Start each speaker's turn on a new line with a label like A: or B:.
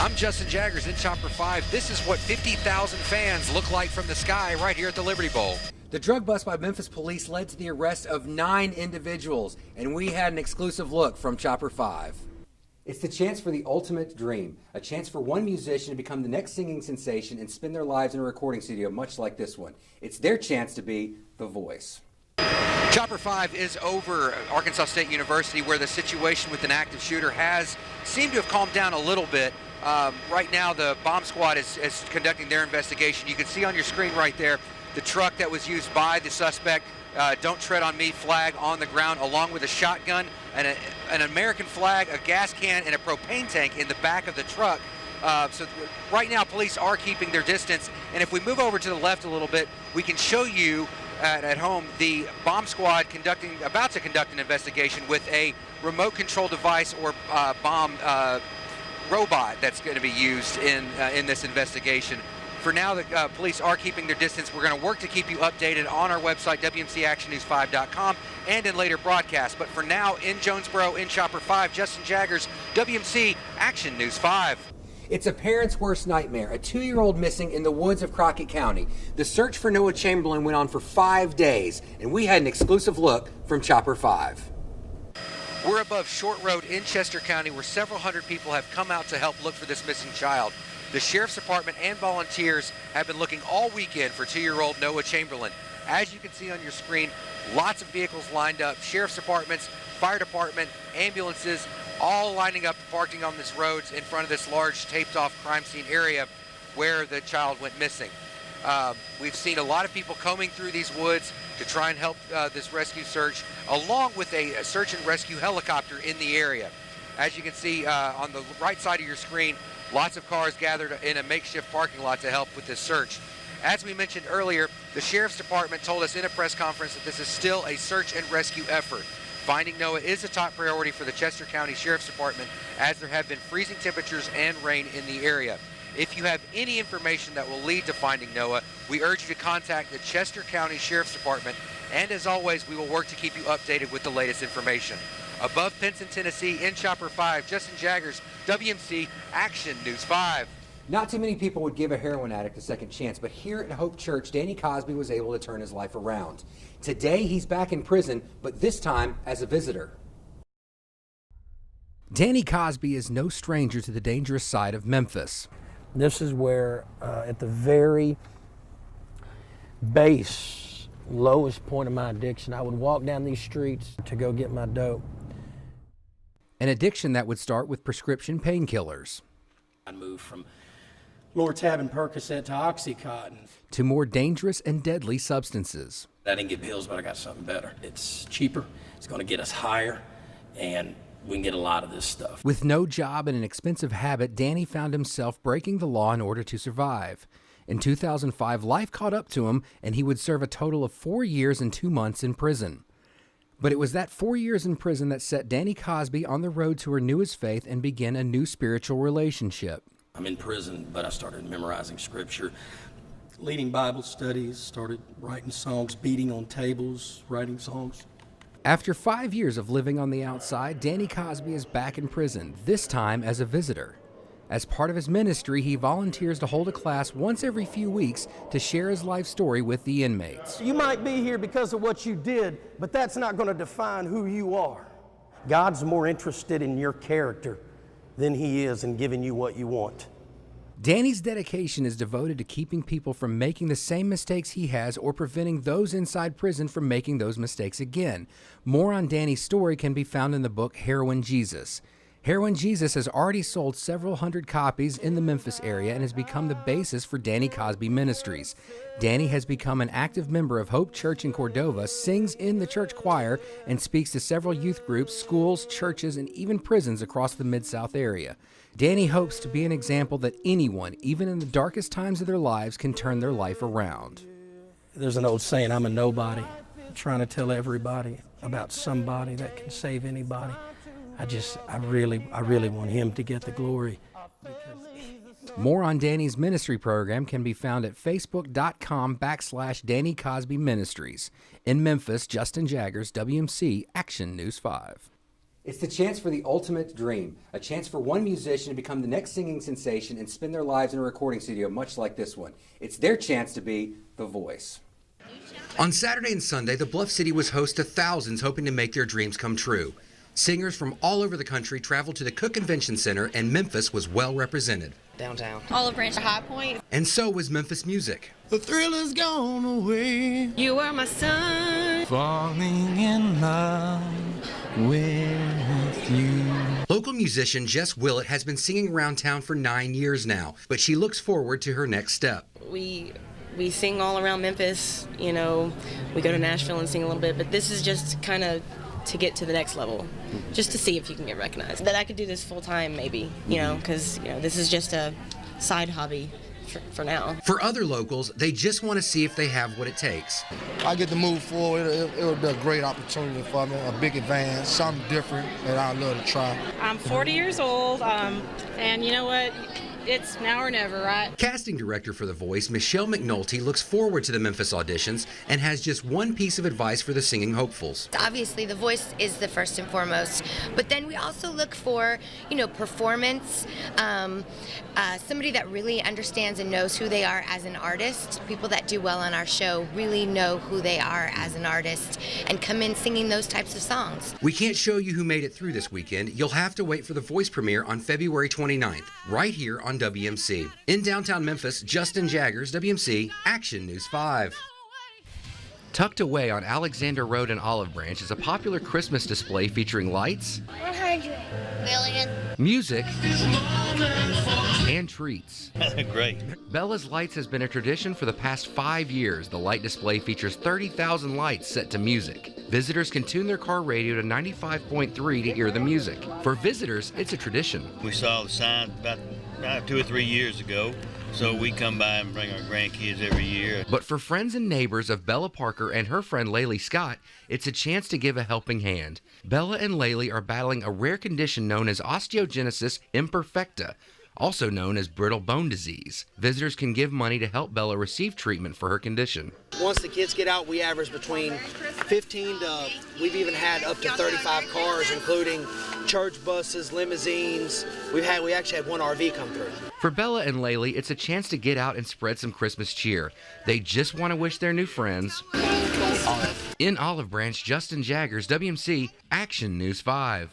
A: I'm Justin Jaggers in Chopper 5. This is what 50,000 fans look like from the sky right here at the Liberty Bowl.
B: The drug bust by Memphis police led to the arrest of 9 individuals, and we had an exclusive look from Chopper 5. It's the chance for the ultimate dream, a chance for one musician to become the next singing sensation and spend their lives in a recording studio much like this one. It's their chance to be the voice.
A: Chopper 5 is over Arkansas State University, where the situation with an active shooter has seemed to have calmed down a little bit. Right now, the bomb squad is conducting their investigation. You can see on your screen right there the truck that was used by the suspect, Don't Tread on Me flag on the ground, along with a shotgun and an American flag, a gas can, and a propane tank in the back of the truck. So right now, police are keeping their distance. And if we move over to the left a little bit, we can show you at home the bomb squad about to conduct an investigation with a remote control device or bomb robot that's going to be used in this investigation. For now, the police are keeping their distance. We're going to work to keep you updated on our website, WMCActionNews5.com, and in later broadcasts. But for now, in Jonesboro, in Chopper 5, Justin Jaggers, WMC Action News 5.
B: It's a parent's worst nightmare, a 2-year-old missing in the woods of Crockett County. The search for Noah Chamberlain went on for 5 days, and we had an exclusive look from Chopper 5.
A: We're above Short Road in Chester County, where several hundred people have come out to help look for this missing child. The Sheriff's Department and volunteers have been looking all weekend for 2-year-old Noah Chamberlain. As you can see on your screen, lots of vehicles lined up, Sheriff's Departments, Fire Department, ambulances, all lining up, parking on this roads in front of this large taped-off crime scene area where the child went missing. We've seen a lot of people combing through these woods to try and help this rescue search, along with a search and rescue helicopter in the area. As you can see on the right side of your screen, lots of cars gathered in a makeshift parking lot to help with this search. As we mentioned earlier, the Sheriff's Department told us in a press conference that this is still a search and rescue effort. Finding Noah is a top priority for the Chester County Sheriff's Department, as there have been freezing temperatures and rain in the area. If you have any information that will lead to finding Noah, we urge you to contact the Chester County Sheriff's Department, and as always, we will work to keep you updated with the latest information. Above Pinson, Tennessee, in Chopper 5, Justin Jaggers, WMC Action News 5.
B: Not too many people would give a heroin addict a second chance, but here at Hope Church, Danny Cosby was able to turn his life around. Today, he's back in prison, but this time as a visitor. Danny Cosby is no stranger to the dangerous side of Memphis.
C: This is where, at the very base, lowest point of my addiction, I would walk down these streets to go get my dope.
B: An addiction that would start with prescription painkillers.
C: I moved from Lortab and Percocet to Oxycontin.
B: To more dangerous and deadly substances.
C: I didn't get pills, but I got something better. It's cheaper, it's going to get us higher, and we can get a lot of this stuff.
B: With no job and an expensive habit, Danny found himself breaking the law in order to survive. In 2005, life caught up to him, and he would serve a total of 4 years and 2 months in prison. But it was that 4 years in prison that set Danny Cosby on the road to renew his faith and begin a new spiritual relationship.
C: I'm in prison, but I started memorizing scripture, leading Bible studies, started writing songs, beating on tables, writing songs.
B: After 5 years of living on the outside, Danny Cosby is back in prison, this time as a visitor. As part of his ministry, he volunteers to hold a class once every few weeks to share his life story with the inmates.
D: You might be here because of what you did, but that's not going to define who you are. God's more interested in your character than he is in giving you what you want.
B: Danny's dedication is devoted to keeping people from making the same mistakes he has or preventing those inside prison from making those mistakes again. More on Danny's story can be found in the book Heroin Jesus. Heroin Jesus has already sold several hundred copies in the Memphis area and has become the basis for Danny Cosby Ministries. Danny has become an active member of Hope Church in Cordova, sings in the church choir, and speaks to several youth groups, schools, churches, and even prisons across the Mid-South area. Danny hopes to be an example that anyone, even in the darkest times of their lives, can turn their life around.
C: There's an old saying, I'm a nobody, trying to tell everybody about somebody that can save anybody. I really want him to get the glory.
B: More on Danny's ministry program can be found at facebook.com/Danny Cosby Ministries. In Memphis, Justin Jaggers, WMC Action News 5. It's the chance for the ultimate dream, a chance for one musician to become the next singing sensation and spend their lives in a recording studio much like this one. It's their chance to be The Voice. On Saturday and Sunday, the Bluff City was host to thousands hoping to make their dreams come true. Singers from all over the country traveled to the Cook Convention Center, and Memphis was well represented.
E: Downtown.
F: Olive Branch, High Point.
B: And so was Memphis music.
G: The thrill is gone away.
F: You are my sun.
G: Falling in love with you.
B: Local musician Jess Willett has been singing around town for 9 years now, but she looks forward to her next step.
E: We sing all around Memphis, you know, we go to Nashville and sing a little bit, but this is just kind of to get to the next level, just to see if you can get recognized. That I could do this full time maybe, you know, because, you know, this is just a side hobby for now.
B: For other locals, they just want to see if they have what it takes.
H: I get to move forward. It would be a great opportunity for me, a big advance, something different that I'd love to try.
F: I'm 40 years old, and you know what? It's now or never, right?
B: Casting director for The Voice, Michelle McNulty, looks forward to the Memphis auditions and has just one piece of advice for the singing hopefuls.
I: Obviously, The Voice is the first and foremost, but then we also look for, you know, performance, somebody that really understands and knows who they are as an artist. People that do well on our show really know who they are as an artist and come in singing those types of songs.
B: We can't show you who made it through this weekend. You'll have to wait for The Voice premiere on February 29th, right here on WMC. In downtown Memphis, Justin Jaggers, WMC, Action News 5. Tucked away on Alexander Road in Olive Branch is a popular Christmas display featuring lights,
I: 100 million.
B: music, and treats.
J: Great.
B: Bella's Lights has been a tradition for the past 5 years. The light display features 30,000 lights set to music. Visitors can tune their car radio to 95.3 to hear the music. For visitors, it's a tradition.
J: We saw the sign about 2 or 3 years ago, so we come by and bring our grandkids every year.
B: But for friends and neighbors of Bella Parker and her friend Laylee Scott, it's a chance to give a helping hand. Bella and Laylee are battling a rare condition known as osteogenesis imperfecta, also known as brittle bone disease. Visitors can give money to help Bella receive treatment for her condition.
K: Once the kids get out, we average between 15 to, we've even had up to 35 cars, including church buses, limousines. We actually had one RV come through.
B: For Bella and Laylee, it's a chance to get out and spread some Christmas cheer. They just want to wish their new friends. In Olive Branch, Justin Jaggers, WMC, Action News 5.